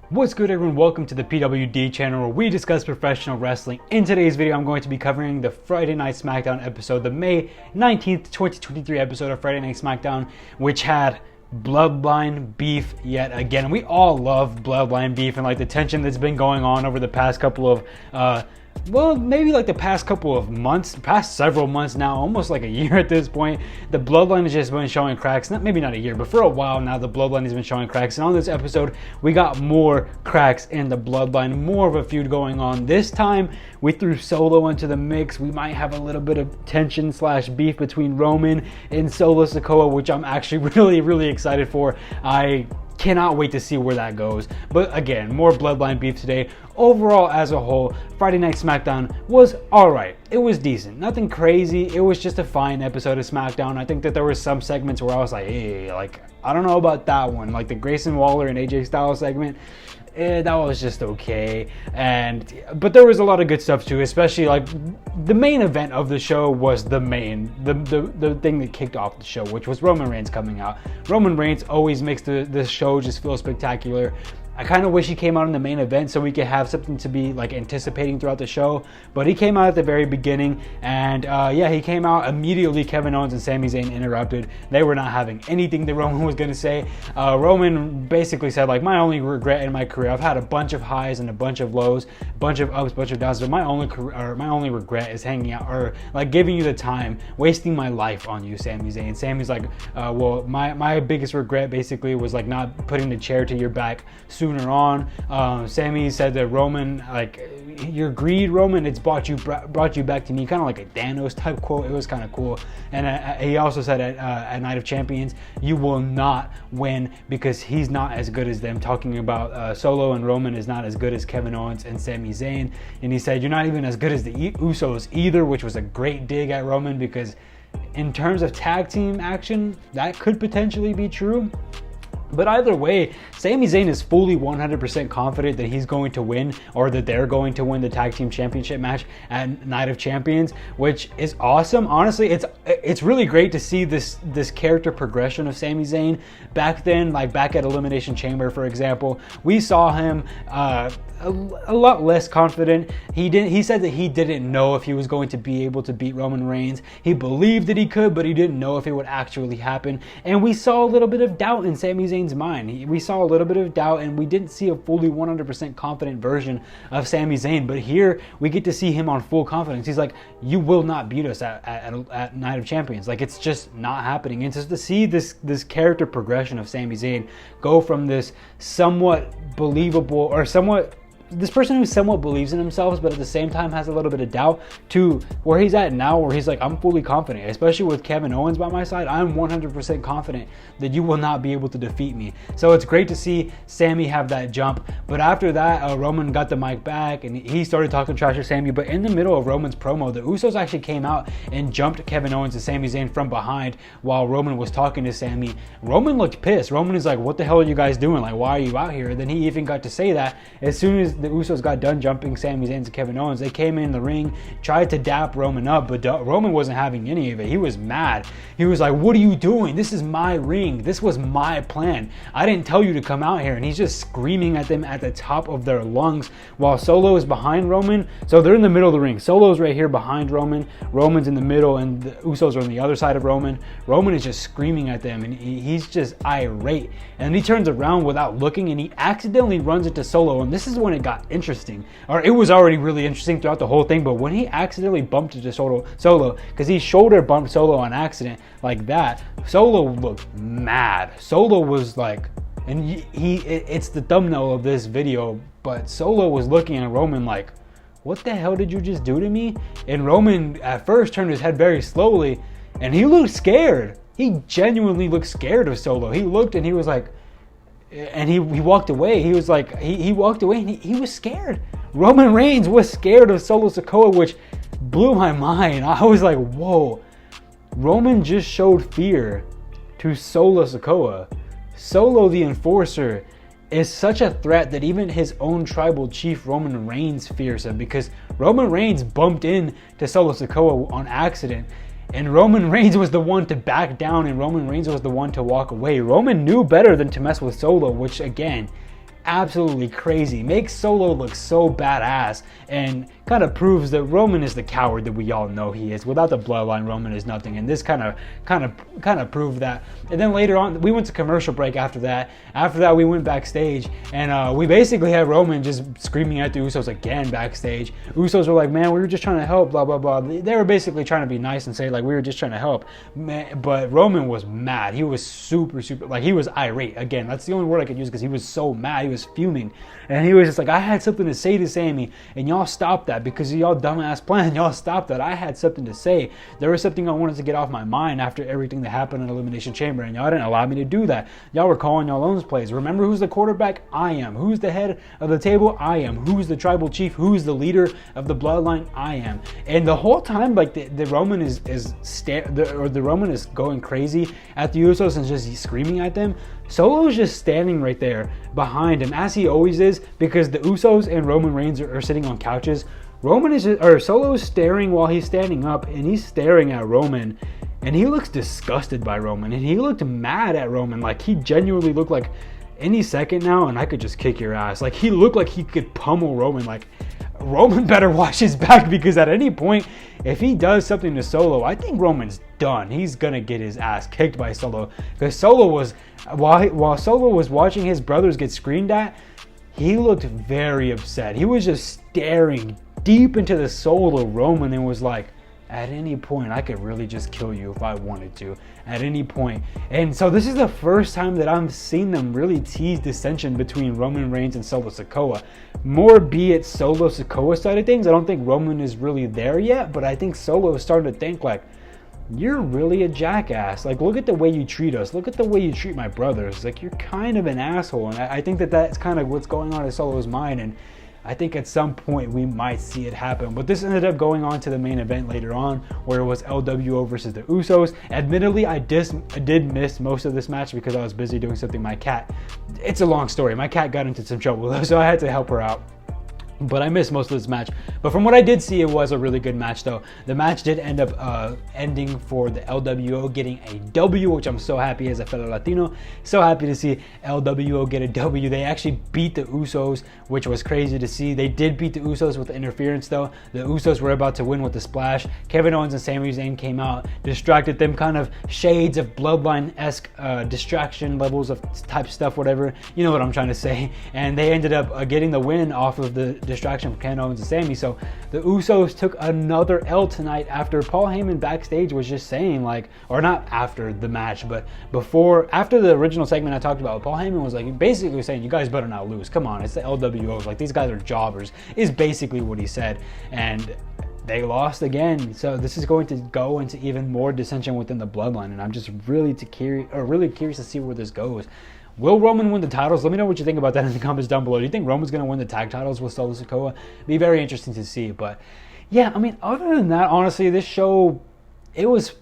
What's good, everyone? Welcome to the PWD channel where we discuss professional wrestling. In today's video, I'm going to be covering the Friday Night SmackDown episode, the May 19th, 2023 episode of Friday Night SmackDown, which had Bloodline beef yet again. We all love Bloodline beef and like the tension that's been going on over the past couple of maybe like the past couple of months, past several months now, almost like a year at this point. The Bloodline has just been showing cracks. Maybe not a year, but for a while now, the Bloodline has been showing cracks. And on this episode, we got more cracks in the Bloodline, more of a feud going on. This time, we threw Solo into the mix. We might have a little bit of tension / beef between Roman and Solo Sikoa, which I'm actually really excited for. I cannot wait to see where that goes. But again, more Bloodline beef today. Overall, as a whole, Friday Night SmackDown was alright. It was decent. Nothing crazy. It was just a fine episode of SmackDown. I think that there were some segments where I was like, hey, I don't know about that one. Like the Grayson Waller and AJ Styles segment. That was just okay. But there was a lot of good stuff too, especially like the main event of the show was the thing that kicked off the show, which was Roman Reigns coming out. Roman Reigns always makes the show just feel spectacular. I kind of wish he came out in the main event so we could have something to be like anticipating throughout the show. But he came out at the very beginning, and he came out immediately. Kevin Owens and Sami Zayn interrupted. They were not having anything that Roman was going to say. Roman basically said, like, my only regret in my career, I've had a bunch of highs and a bunch of lows, a bunch of ups, a bunch of downs, but my only regret is hanging out or like giving you the time, wasting my life on you, Sami Zayn. Sami's like, my biggest regret basically was like not putting the chair to your back sooner on. Sami said that Roman, like, your greed, Roman, it's brought you back to me, kind of like a Thanos type quote. It was kind of cool. And he also said at Night of Champions, you will not win because he's not as good as them, talking about Solo, and Roman is not as good as Kevin Owens and Sami Zayn. And he said, you're not even as good as the Usos either, which was a great dig at Roman because in terms of tag team action, that could potentially be true. But either way, Sami Zayn is fully 100% confident that he's going to win, or that they're going to win the tag team championship match at Night of Champions, which is awesome. Honestly, it's really great to see this character progression of Sami Zayn. Back then, like back at Elimination Chamber, for example, we saw him a lot less confident. He said that he didn't know if he was going to be able to beat Roman Reigns. He believed that he could, but he didn't know if it would actually happen. And we saw a little bit of doubt in Sami Zayn's mind. We saw a little bit of doubt, and we didn't see a fully 100% confident version of Sami Zayn. But here we get to see him on full confidence. He's like, you will not beat us at Night of Champions. Like, it's just not happening. And just to see this character progression of Sami Zayn go from this somewhat believable or this person who somewhat believes in themselves, but at the same time has a little bit of doubt, to where he's at now, where he's like, I'm fully confident, especially with Kevin Owens by my side. I'm 100% confident that you will not be able to defeat me. So it's great to see Sami have that jump. But after that, Roman got the mic back and he started talking trash to Sami. But in the middle of Roman's promo, the Usos actually came out and jumped Kevin Owens and Sami Zayn from behind while Roman was talking to Sami. Roman looked pissed. Roman is like, what the hell are you guys doing? Like, why are you out here? And then he even got to say that as soon as the Usos got done jumping Sami Zayn and Kevin Owens, they came in the ring, tried to dap Roman up, but Roman wasn't having any of it. He was mad. He was like, what are you doing? This is my ring. This was my plan. I didn't tell you to come out here. And he's just screaming at them at the top of their lungs while Solo is behind Roman. So they're in the middle of the ring. Solo's right here behind Roman. Roman's in the middle, and the Usos are on the other side of Roman. Roman is just screaming at them, and he's just irate. And he turns around without looking, and he accidentally runs into Solo. And this is when it got interesting, or it was already really interesting throughout the whole thing, but when he accidentally bumped into Solo, because he shoulder bumped Solo on accident like that, Solo looked mad. Solo was like, and it's the thumbnail of this video, but Solo was looking at Roman like, what the hell did you just do to me? And Roman at first turned his head very slowly, and he looked scared. He genuinely looked scared of Solo. He looked and he was like, and he walked away. He was like, he walked away and he was scared. Roman Reigns was scared of Solo Sikoa, which blew my mind. I was like, whoa. Roman just showed fear to Solo Sikoa. Solo the Enforcer is such a threat that even his own tribal chief Roman Reigns fears him, because Roman Reigns bumped into Solo Sikoa on accident. And Roman Reigns was the one to back down, and Roman Reigns was the one to walk away. Roman knew better than to mess with Solo, which again absolutely crazy, makes Solo look so badass, and kind of proves that Roman is the coward that we all know he is. Without the bloodline, Roman is nothing, and this kind of proved that. And then later on, we went to commercial break after that. After that, we went backstage, and we basically had Roman just screaming at the Usos again backstage. Usos were like, man, we were just trying to help, blah, blah, blah. They were basically trying to be nice and say, like, we were just trying to help. Man, but Roman was mad. He was super, like, he was irate. Again, that's the only word I could use because he was so mad. He was fuming. And he was just like, I had something to say to Sami, and y'all stopped that because of y'all dumbass plan. Y'all stopped that. I had something to say. There was something I wanted to get off my mind after everything that happened in Elimination Chamber, and y'all didn't allow me to do that. Y'all were calling y'all own plays. Remember who's the quarterback? I am. Who's the head of the table? I am. Who's the tribal chief? Who's the leader of the bloodline? I am. And the whole time, like the Roman the Roman is going crazy at the Usos and just screaming at them. Solo's just standing right there behind him, as he always is, because the Usos and Roman Reigns are sitting on couches. Solo's staring while he's standing up, and he's staring at Roman, and he looks disgusted by Roman, and he looked mad at Roman. Like, he genuinely looked like any second now, and I could just kick your ass. Like, he looked like he could pummel Roman. Like, Roman better watch his back, because at any point, if he does something to Solo, I think Roman's done. He's gonna get his ass kicked by Solo, because Solo was, while Solo was watching his brothers get screamed at, he looked very upset. He was just staring deep into the soul of Roman and was like, at any point, I could really just kill you if I wanted to. At any point. And so this is the first time that I've seen them really tease dissension between Roman Reigns and Solo Sikoa. More be it Solo Sikoa side of things. I don't think Roman is really there yet, but I think Solo is starting to think like, you're really a jackass. Like, look at the way you treat us. Look at the way you treat my brothers. Like, you're kind of an asshole. And I think that that's kind of what's going on in Solo's mind. And I think at some point we might see it happen. But this ended up going on to the main event later on, where it was LWO versus the Usos. Admittedly, I did miss most of this match because I was busy doing something. My cat, it's a long story. My cat got into some trouble, so I had to help her out. But I missed most of this match. But from what I did see, it was a really good match, though. The match did end up ending for the LWO getting a W, which I'm so happy as a fellow Latino. So happy to see LWO get a W. They actually beat the Usos, which was crazy to see. They did beat the Usos with the interference, though. The Usos were about to win with the splash. Kevin Owens and Sami Zayn came out, distracted them, kind of shades of Bloodline-esque distraction levels of type stuff, whatever. You know what I'm trying to say. And they ended up getting the win off of the distraction from Kevin Owens and Sami. So the Usos took another L tonight after Paul Heyman backstage was just saying, like, or not after the match, but after the original segment I talked about, Paul Heyman was like basically saying, you guys better not lose. Come on, it's the LWOs. Like, these guys are jobbers, is basically what he said. And they lost again. So this is going to go into even more dissension within the bloodline. And I'm just really curious to see where this goes. Will Roman win the titles? Let me know what you think about that in the comments down below. Do you think Roman's going to win the tag titles with Solo Sikoa? Be very interesting to see. But yeah, I mean, other than that, honestly, this show, it was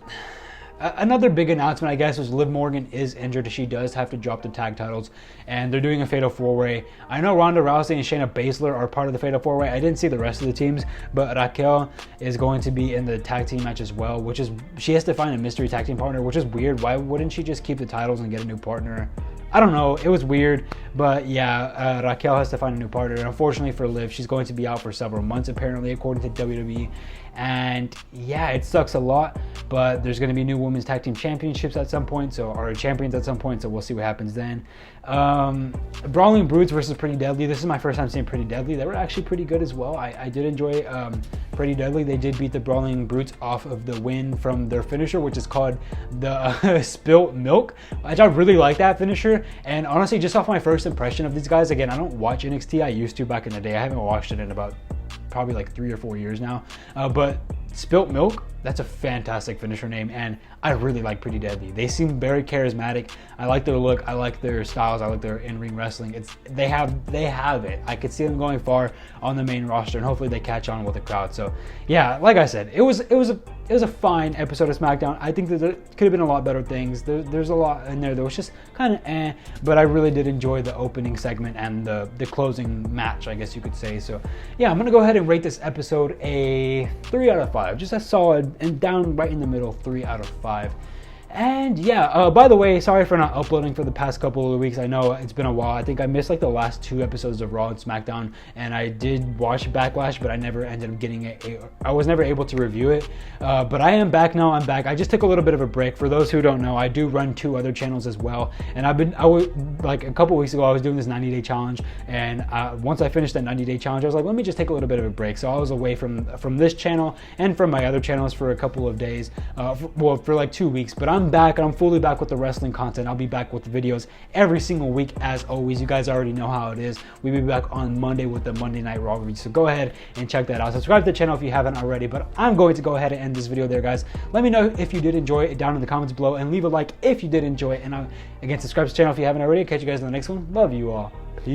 another big announcement, I guess, was Liv Morgan is injured. She does have to drop the tag titles, and they're doing a Fatal 4-Way. I know Ronda Rousey and Shayna Baszler are part of the Fatal 4-Way. I didn't see the rest of the teams, but Raquel is going to be in the tag team match as well, which is, she has to find a mystery tag team partner, which is weird. Why wouldn't she just keep the titles and get a new partner? I don't know. It was weird. But yeah, Raquel has to find a new partner. And unfortunately for Liv, she's going to be out for several months, apparently, according to WWE. And yeah, it sucks a lot. But there's going to be new women's tag team championships at some point, or champions at some point. So we'll see what happens then. Brawling Brutes versus Pretty Deadly. This is my first time seeing Pretty Deadly. They were actually pretty good as well. I did enjoy Pretty Deadly. They did beat the Brawling Brutes off of the win from their finisher, which is called the Spilt Milk. I really like that finisher. And honestly, just off my first impression of these guys, again, I don't watch NXT. I used to back in the day. I haven't watched it in about probably like 3 or 4 years now. But Spilt Milk, that's a fantastic finisher name, and I really like Pretty Deadly. They seem very charismatic. I like their look. I like their styles. I like their in-ring wrestling. They have it. I could see them going far on the main roster, and hopefully they catch on with the crowd. So yeah, like I said, it was a fine episode of SmackDown. I think that there could have been a lot better things. There's a lot in there that was just kind of but I really did enjoy the opening segment and the closing match, I guess you could say. So yeah, I'm gonna go ahead and rate this episode a 3 out of 5. Just a solid and down right in the middle 3 out of 5. And yeah, by the way, sorry for not uploading for the past couple of weeks. I know it's been a while. I think I missed like the last 2 episodes of Raw and SmackDown, and I did watch Backlash, but I never ended up getting it. I was never able to review it, but I am back now. I'm back. I just took a little bit of a break. For those who don't know, I do run 2 other channels as well, and I was like a couple weeks ago, I was doing this 90-day challenge, and once I finished that 90-day challenge, I was like, let me just take a little bit of a break. So I was away from this channel and from my other channels for a couple of days, for like 2 weeks, but I'm back and I'm fully back with the wrestling content. I'll be back with the videos every single week as always. You guys already know how it is. We'll be back on Monday with the Monday Night Raw review, so go ahead and check that out. Subscribe to the channel if you haven't already, but I'm going to go ahead and end this video there, guys. Let me know if you did enjoy it down in the comments below, and leave a like if you did enjoy it, and again, subscribe to the channel if you haven't already. Catch you guys in the next one. Love you all. Peace.